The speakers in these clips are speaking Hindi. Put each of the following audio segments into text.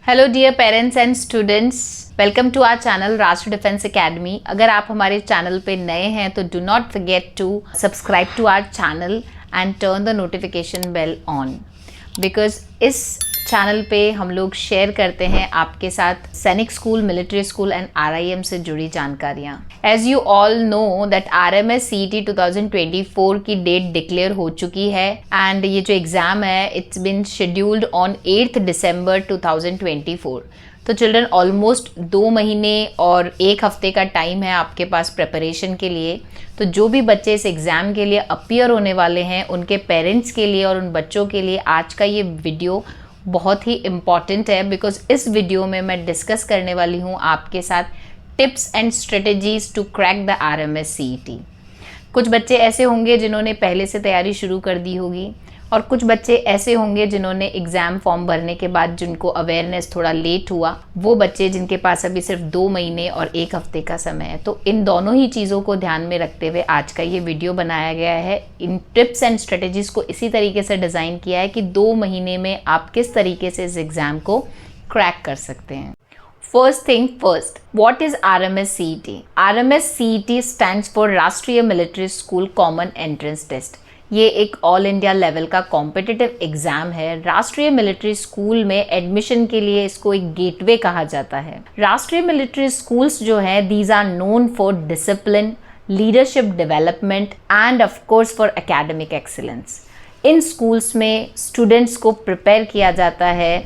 Hello dear parents and students, welcome to our channel Rashtriya defence academy. अगर आप हमारे चैनल पे नए हैं तो do not forget to subscribe to our channel and turn the notification bell on, because इस चैनल पे हम लोग शेयर करते हैं आपके साथ Sainik school, military school and RIM से जुड़ी जानकारियाँ। As you all know that RMS CET 2024 की डेट डिक्लेयर हो चुकी है एंड ये जो एग्ज़ाम है इट्स बिन शेड्यूल्ड ऑन 8 दिसंबर 2024। तो चिल्ड्रन ऑलमोस्ट 2 महीने और 1 हफ्ते का टाइम है आपके पास प्रिपरेशन के लिए। तो जो भी बच्चे इस एग्ज़ाम के लिए अपीयर होने वाले हैं उनके पेरेंट्स के लिए और उन बच्चों के लिए आज का ये वीडियो बहुत ही इम्पॉर्टेंट है, बिकॉज इस वीडियो में मैं डिस्कस करने वाली हूँ आपके साथ tips and strategies to crack the RMS CET। कुछ बच्चे ऐसे होंगे जिन्होंने पहले से तैयारी शुरू कर दी होगी और कुछ बच्चे ऐसे होंगे जिन्होंने एग्ज़ाम फॉर्म भरने के बाद जिनको अवेयरनेस थोड़ा लेट हुआ, वो बच्चे जिनके पास अभी सिर्फ 2 महीने और 1 हफ्ते का समय है। तो इन दोनों ही चीज़ों को ध्यान में रखते हुए आज का ये वीडियो बनाया गया है। इन टिप्स एंड स्ट्रेटजीज़ को इसी तरीके से डिज़ाइन किया है कि 2 महीने में आप किस तरीके से इस एग्ज़ाम को क्रैक कर सकते हैं। First thing first, what is RMS CET? RMS CET stands for Rashtriya military school common entrance test. ये एक ऑल इंडिया लेवल का कॉम्पिटिटिव एग्जाम है। राष्ट्रीय मिलिट्री स्कूल में एडमिशन के लिए इसको एक गेटवे कहा जाता है। राष्ट्रीय मिलिट्री स्कूल्स जो है these are known for discipline, leadership development and of course for academic excellence. इन स्कूल्स में स्टूडेंट्स को प्रिपेयर किया जाता है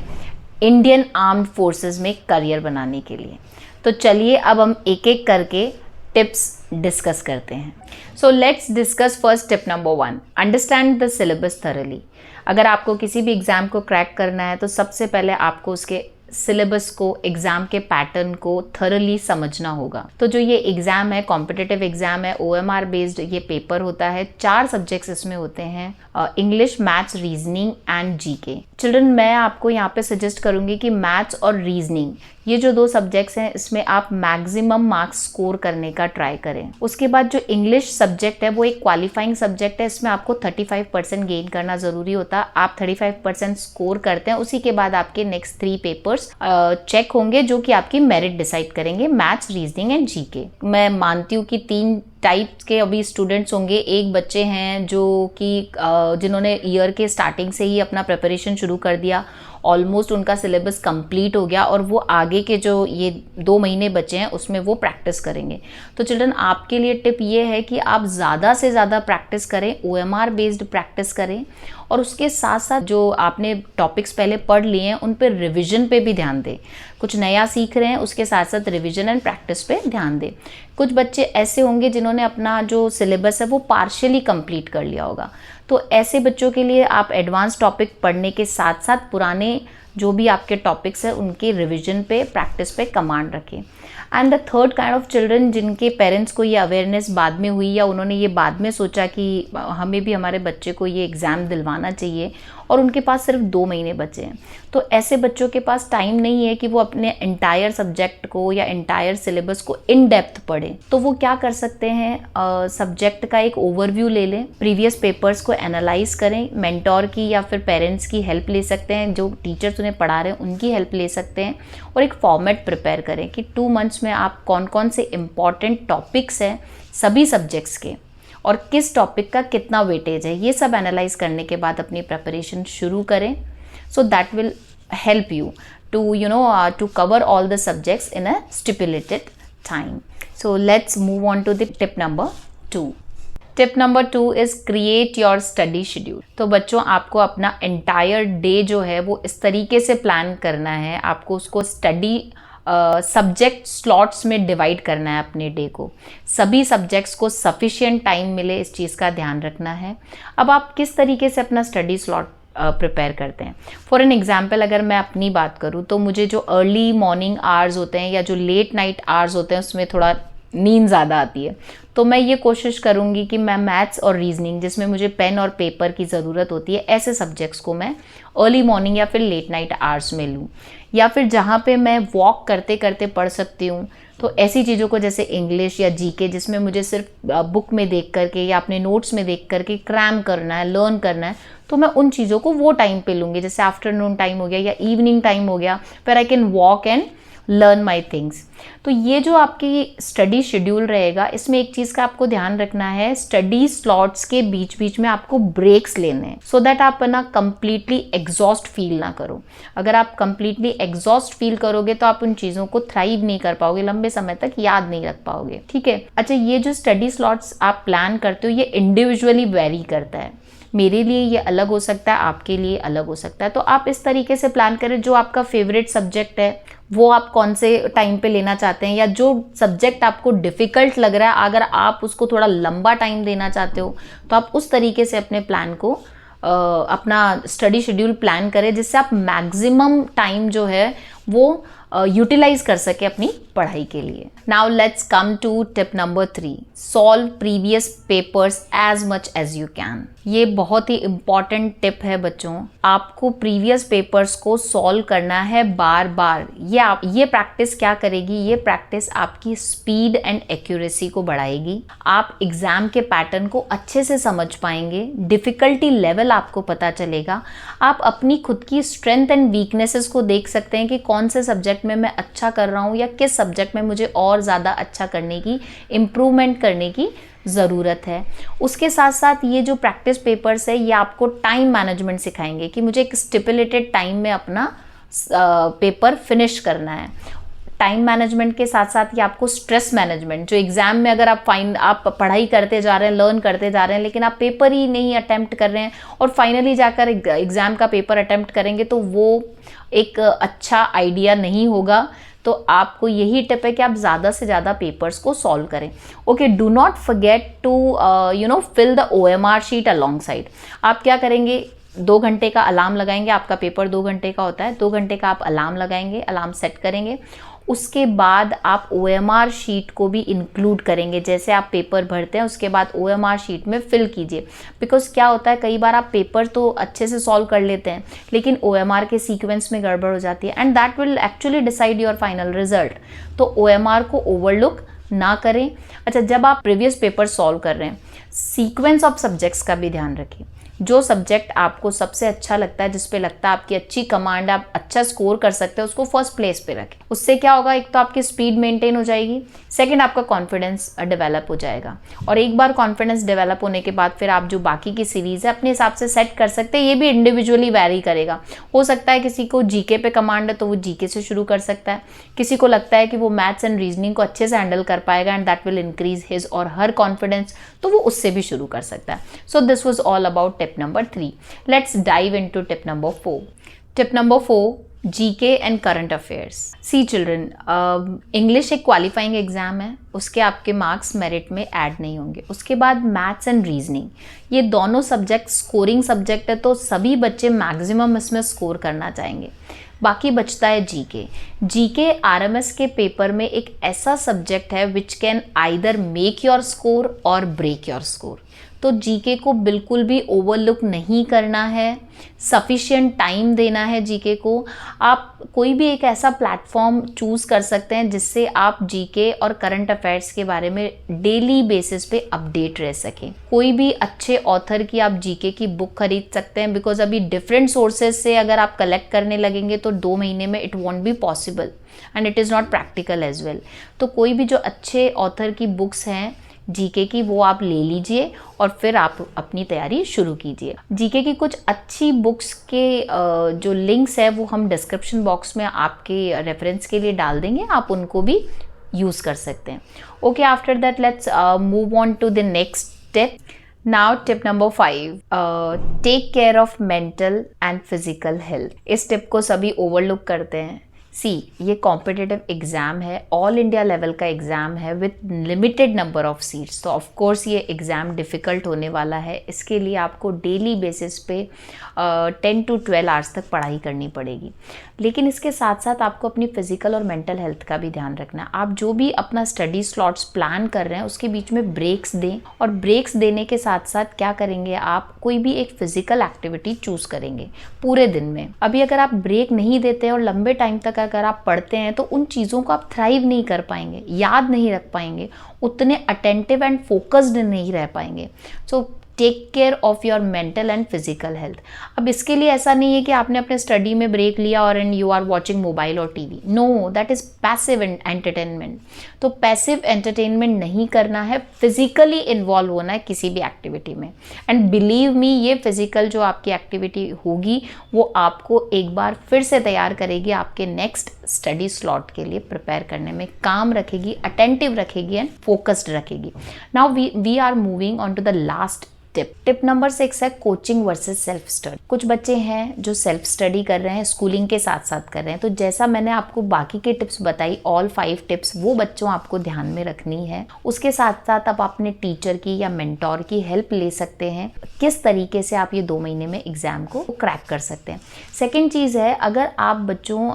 इंडियन आर्म्ड फोर्सेस में करियर बनाने के लिए। तो चलिए अब हम एक एक करके टिप्स डिस्कस करते हैं। So let's discuss first tip number 1, understand the syllabus thoroughly. अगर आपको किसी भी एग्ज़ाम को क्रैक करना है तो सबसे पहले आपको उसके सिलेबस को, एग्ज़ाम के पैटर्न को थरली समझना होगा। तो जो ये एग्ज़ाम है, कॉम्पिटिटिव एग्ज़ाम है, OMR बेस्ड ये पेपर होता है। 4 सब्जेक्ट्स इसमें होते हैं, English, maths, reasoning and GK। Children, मैं आपको यहाँ पे सजेस्ट करूँगी कि मैथ्स और रीजनिंग ये जो 2 सब्जेक्ट्स हैं इसमें आप मैक्सिमम मार्क्स स्कोर करने का ट्राई करें। उसके बाद जो इंग्लिश सब्जेक्ट है वो एक क्वालिफाइंग सब्जेक्ट है, इसमें आपको 35% गेन करना ज़रूरी होता है। आप 35% स्कोर करते हैं, उसी के बाद आपके नेक्स्ट 3 पेपर्स चेक होंगे जो कि आपकी मेरिट डिसाइड करेंगे, मैथ्स, रीजनिंग एंड GK। मैं मानती हूँ कि 3 टाइप के अभी स्टूडेंट्स होंगे। एक बच्चे हैं जो कि जिन्होंने ईयर के स्टार्टिंग से ही अपना प्रिपरेशन शुरू कर दिया, ऑलमोस्ट उनका सिलेबस कंप्लीट हो गया और वो आगे के जो ये 2 महीने बचे हैं उसमें वो प्रैक्टिस करेंगे। तो चिल्ड्रन, आपके लिए टिप ये है कि आप ज़्यादा से ज़्यादा प्रैक्टिस करें, OMR बेस्ड प्रैक्टिस करें और उसके साथ साथ जो आपने टॉपिक्स पहले पढ़ लिए हैं उन पर रिविजन पे भी ध्यान दें। कुछ नया सीख रहे हैं, उसके साथ साथ रिविजन एंड प्रैक्टिस पे ध्यान दें। कुछ बच्चे ऐसे होंगे जिन्होंने अपना जो सिलेबस है वो पार्शियली कंप्लीट कर लिया होगा, तो ऐसे बच्चों के लिए आप एडवांस टॉपिक पढ़ने के साथ साथ पुराने जो भी आपके टॉपिक्स हैं उनके रिवीजन पे, प्रैक्टिस पे कमांड रखें। And the third kind of children जिनके पेरेंट्स को ये अवेयरनेस बाद में हुई या उन्होंने ये बाद में सोचा कि हमें भी हमारे बच्चे को ये एग्ज़ाम दिलवाना चाहिए और उनके पास सिर्फ 2 महीने बचे हैं, तो ऐसे बच्चों के पास टाइम नहीं है कि वो अपने एंटायर सब्जेक्ट को या एंटायर सिलेबस को इन डेप्थ पढ़ें। तो वो क्या कर सकते हैं, सब्जेक्ट का एक ओवरव्यू ले लें, प्रीवियस पेपर्स को एनालाइज करें, मेंटोर की या फिर पेरेंट्स की हेल्प ले सकते हैं, जो टीचर्स उन्हें पढ़ा रहे हैं उनकी हेल्प ले सकते हैं और एक फॉर्मेट प्रिपेयर करें कि 2 मंथ्स में आप कौन कौन से इम्पॉर्टेंट टॉपिक्स हैं सभी सब्जेक्ट्स के और किस टॉपिक का कितना वेटेज है, ये सब एनालाइज करने के बाद अपनी प्रिपरेशन शुरू करें। So that will help you to to cover all the subjects in a stipulated time. So let's move on to the tip number 2। Tip number 2 is create your study schedule. तो बच्चों, आपको अपना एंटायर डे जो है वो इस तरीके से प्लान करना है, आपको उसको स्टडी सब्जेक्ट स्लॉट्स में डिवाइड करना है अपने डे को। सभी सब्जेक्ट्स को सफिशिएंट टाइम मिले, इस चीज़ का ध्यान रखना है। अब आप किस तरीके से अपना स्टडी स्लॉट प्रिपेयर करते हैं? फॉर एन एग्जाम्पल अगर मैं अपनी बात करूँ तो मुझे जो अर्ली मॉर्निंग आवर्स होते हैं या जो लेट नाइट आवर्स होते हैं उसमें थोड़ा नींद ज़्यादा आती है। तो मैं ये कोशिश करूँगी कि मैं मैथ्स और रीजनिंग, जिसमें मुझे पेन और पेपर की ज़रूरत होती है, ऐसे सब्जेक्ट्स को मैं अर्ली मॉर्निंग या फिर लेट नाइट आवर्स में लूँ। या फिर जहाँ पे मैं वॉक करते करते पढ़ सकती हूँ, तो ऐसी चीज़ों को जैसे इंग्लिश या जीके, जिसमें मुझे सिर्फ बुक में देख करके या अपने नोट्स में देख करके क्रैम करना है, लर्न करना है, तो मैं उन चीज़ों को वो टाइम पे लूँगी, जैसे आफ्टरनून टाइम हो गया या इवनिंग टाइम हो गया, फिर I can walk and learn my things. तो ये जो आपकी स्टडी शेड्यूल रहेगा, इसमें एक चीज़ का आपको ध्यान रखना है, स्टडी स्लॉट्स के बीच बीच में आपको ब्रेक्स लेने हैं, सो दैट आप ना कंप्लीटली एग्जॉस्ट फील ना करो। अगर आप कंप्लीटली एग्जॉस्ट फील करोगे तो आप उन चीज़ों को थ्राइव नहीं कर पाओगे, लंबे समय तक याद नहीं रख पाओगे, ठीक है। अच्छा, ये जो स्टडी स्लॉट्स आप प्लान करते हो, ये इंडिविजुअली वेरी करता है। मेरे लिए ये अलग हो सकता है, आपके लिए अलग हो सकता है। तो आप इस तरीके से प्लान करें, जो आपका फेवरेट सब्जेक्ट है वो आप कौन से टाइम पे लेना चाहते हैं, या जो सब्जेक्ट आपको डिफ़िकल्ट लग रहा है, अगर आप उसको थोड़ा लंबा टाइम देना चाहते हो, तो आप उस तरीके से अपने प्लान को अपना स्टडी शेड्यूल प्लान करें, जिससे आप मैक्सिमम टाइम जो है वो यूटिलाइज कर सके अपनी पढ़ाई के लिए। Now let's come to tip number 3, solve previous papers as much as you can. ये बहुत ही इंपॉर्टेंट टिप है बच्चों, आपको प्रीवियस पेपर्स को सॉल्व करना है बार बार। ये प्रैक्टिस क्या करेगी, ये प्रैक्टिस आपकी स्पीड एंड एक्यूरेसी को बढ़ाएगी। आप एग्जाम के पैटर्न को अच्छे से समझ पाएंगे, डिफिकल्टी लेवल आपको पता चलेगा, आप अपनी खुद की स्ट्रेंथ एंड वीकनेसेस को देख सकते हैं कि कौन से सब्जेक्ट में मैं अच्छा कर रहा हूँ या किस सब्जेक्ट में मुझे और ज़्यादा अच्छा करने की, इम्प्रूवमेंट करने की ज़रूरत है। उसके साथ साथ ये जो प्रैक्टिस पेपर्स है, ये आपको टाइम मैनेजमेंट सिखाएंगे कि मुझे एक स्टिपुलेटेड टाइम में अपना पेपर फिनिश करना है। टाइम मैनेजमेंट के साथ साथ ये आपको स्ट्रेस मैनेजमेंट, जो एग्जाम में अगर आप पढ़ाई करते जा रहे हैं, लर्न करते जा रहे हैं, लेकिन आप पेपर ही नहीं अटेम्प्ट कर रहे हैं और फाइनली जाकर एग्जाम का पेपर अटेम्प्ट करेंगे, तो वो एक अच्छा आइडिया नहीं होगा। तो आपको यही टिप है कि आप ज़्यादा से ज़्यादा पेपर्स को सॉल्व करें। Okay, do not forget to fill the OMR sheet alongside. आप क्या करेंगे, 2 घंटे का अलार्म लगाएंगे, आपका पेपर 2 घंटे का होता है, 2 घंटे का आप अलार्म लगाएंगे, अलार्म सेट करेंगे। उसके बाद आप OMR शीट को भी इंक्लूड करेंगे, जैसे आप पेपर भरते हैं उसके बाद OMR शीट में फिल कीजिए। बिकॉज क्या होता है, कई बार आप पेपर तो अच्छे से सॉल्व कर लेते हैं, लेकिन OMR के सीक्वेंस में गड़बड़ हो जाती है, and that will actually decide your final result. तो OMR को ओवरलुक ना करें। अच्छा, जब आप प्रीवियस पेपर सॉल्व कर रहे हैं, सीक्वेंस ऑफ सब्जेक्ट्स का भी ध्यान रखें। जो सब्जेक्ट आपको सबसे अच्छा लगता है, जिस पे लगता है आपकी अच्छी कमांड, आप अच्छा स्कोर कर सकते हैं, उसको फर्स्ट प्लेस पे रखें। उससे क्या होगा, एक तो आपकी स्पीड मेंटेन हो जाएगी, सेकंड आपका कॉन्फिडेंस डेवलप हो जाएगा। और एक बार कॉन्फिडेंस डेवलप होने के बाद फिर आप जो बाकी की सीरीज़ है अपने हिसाब से सेट कर सकते हैं। ये भी इंडिविजुअली वैरी करेगा। हो सकता है किसी को जीके पे कमांड है तो वो जीके से शुरू कर सकता है, किसी को लगता है कि वो मैथ्स एंड रीजनिंग को अच्छे से हैंडल कर पाएगा and that will increase his और हर कॉन्फिडेंस, तो वो उससे भी शुरू कर सकता है। So this was all about tip number 3. Let's dive into tip number 4. Tip number 4, GK and current affairs. See children, English एक क्वालिफाइंग एग्जाम है, उसके आपके मार्क्स मेरिट में ऐड नहीं होंगे। उसके बाद मैथ्स एंड रीजनिंग, ये दोनों सब्जेक्ट स्कोरिंग सब्जेक्ट है, तो सभी बच्चे मैक्सिमम इसमें स्कोर करना चाहेंगे। बाकी बचता है जीके। जीके RMS के पेपर में एक ऐसा सब्जेक्ट है which can either make your score और ब्रेक योर स्कोर। तो जीके को बिल्कुल भी ओवरलुक नहीं करना है, सफिशिएंट टाइम देना है जीके को। आप कोई भी एक ऐसा प्लेटफॉर्म चूज़ कर सकते हैं जिससे आप जीके और करंट अफेयर्स के बारे में डेली बेसिस पे अपडेट रह सकें। कोई भी अच्छे ऑथर की आप जीके की बुक खरीद सकते हैं, बिकॉज अभी डिफरेंट सोर्सेज से अगर आप कलेक्ट करने लगेंगे तो 2 महीने में it won't be possible and it is not practical as well. तो कोई भी जो अच्छे ऑथर की बुक्स हैं जीके की, वो आप ले लीजिए और फिर आप अपनी तैयारी शुरू कीजिए। जीके की कुछ अच्छी बुक्स के जो लिंक्स है वो हम डिस्क्रिप्शन बॉक्स में आपके रेफरेंस के लिए डाल देंगे, आप उनको भी यूज़ कर सकते हैं। Okay, after that let's move on to the next tip. Now tip number 5, take care of mental and physical health. इस टिप को सभी ओवरलुक करते हैं। सी ये कॉम्पिटिटिव एग्ज़ाम है, ऑल इंडिया लेवल का एग्ज़ाम है with limited number of seats, तो ऑफ कोर्स ये एग्ज़ाम डिफ़िकल्ट होने वाला है। इसके लिए आपको डेली बेसिस पे 10 to 12 आवर्स तक पढ़ाई करनी पड़ेगी। लेकिन इसके साथ साथ आपको अपनी फिज़िकल और मेंटल हेल्थ का भी ध्यान रखना है। आप जो भी अपना स्टडी स्लॉट्स प्लान कर रहे हैं उसके बीच में ब्रेक्स दें, और ब्रेक्स देने के साथ साथ क्या करेंगे, आप कोई भी एक फिज़िकल एक्टिविटी चूज़ करेंगे पूरे दिन में। अभी अगर आप ब्रेक नहीं देते और लंबे टाइम तक अगर आप पढ़ते हैं तो उन चीज़ों को आप थ्राइव नहीं कर पाएंगे, याद नहीं रख पाएंगे, उतने अटेंटिव एंड फोकस्ड नहीं रह पाएंगे। So take care of your mental and physical health. अब इसके लिए ऐसा नहीं है कि आपने अपने स्टडी में ब्रेक लिया और and you are watching mobile और TV. No, that is passive entertainment. तो पैसिव एंटरटेनमेंट नहीं करना है, फिजिकली इन्वॉल्व होना है किसी भी एक्टिविटी में। एंड बिलीव मी, ये फिजिकल जो आपकी एक्टिविटी होगी वो आपको एक बार फिर से तैयार करेगी, आपके नेक्स्ट स्टडी स्लॉट के लिए प्रिपेयर करने में काम रखेगी, अटेंटिव रखेगी एंड फोकस्ड रखेगी। Now we are moving on to the last tip number 6 है कोचिंग वर्सेस सेल्फ स्टडी। कुछ बच्चे हैं जो सेल्फ स्टडी कर रहे हैं, स्कूलिंग के साथ साथ कर रहे हैं। तो जैसा मैंने आपको बाकी के टिप्स बताई, ऑल 5 टिप्स, वो बच्चों आपको ध्यान में रखनी है। उसके साथ साथ आप अपने टीचर की या मेंटोर की हेल्प ले सकते हैं, किस तरीके से आप ये 2 महीने में एग्जाम को क्रैक कर सकते हैं। सेकेंड चीज़ है, अगर आप बच्चों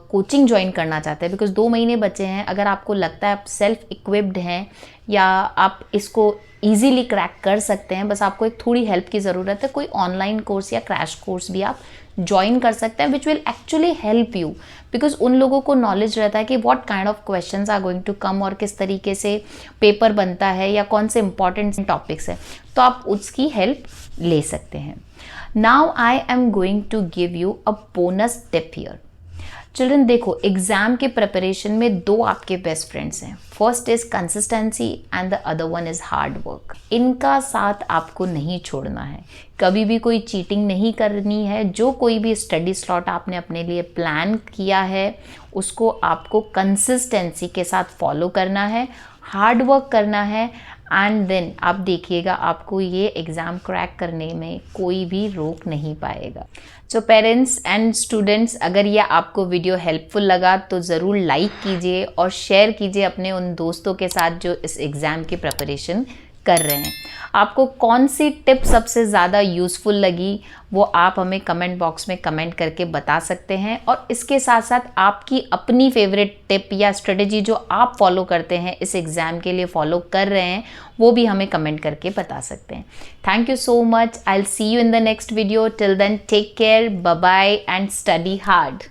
कोचिंग ज्वाइन करना चाहते हैं, बिकॉज 2 महीने बचे हैं, अगर आपको लगता है आप सेल्फ इक्विप्ड हैं या आप इसको ईजीली क्रैक कर सकते हैं, बस आपको एक थोड़ी हेल्प की ज़रूरत है, कोई ऑनलाइन कोर्स या क्रैश कोर्स भी आप ज्वाइन कर सकते हैं, which will actually help you. Because उन लोगों को नॉलेज रहता है कि what kind of questions are going to come और किस तरीके से पेपर बनता है या कौन से इंपॉर्टेंट टॉपिक्स है, तो आप उसकी हेल्प ले सकते हैं। Now I am going to give you a bonus tip here. Children देखो, एग्जाम के प्रिपरेशन में 2 आपके बेस्ट फ्रेंड्स हैं। First is consistency and the other one is hard work. इनका साथ आपको नहीं छोड़ना है, कभी भी कोई चीटिंग नहीं करनी है। जो कोई भी स्टडी स्लॉट आपने अपने लिए प्लान किया है उसको आपको कंसिस्टेंसी के साथ फॉलो करना है, हार्ड वर्क करना है, एंड देन आप देखिएगा आपको ये एग्ज़ाम क्रैक करने में कोई भी रोक नहीं पाएगा। सो पेरेंट्स एंड स्टूडेंट्स, अगर ये आपको वीडियो हेल्पफुल लगा तो ज़रूर लाइक कीजिए और शेयर कीजिए अपने उन दोस्तों के साथ जो इस एग्ज़ाम की प्रिपरेशन कर रहे हैं। आपको कौन सी टिप सबसे ज़्यादा यूज़फुल लगी वो आप हमें कमेंट बॉक्स में कमेंट करके बता सकते हैं, और इसके साथ साथ आपकी अपनी फेवरेट टिप या स्ट्रेटेजी जो आप फॉलो करते हैं, इस एग्ज़ाम के लिए फॉलो कर रहे हैं, वो भी हमें कमेंट करके बता सकते हैं। Thank you so much. I will see you in the next video. Till then take care, bye bye and study hard.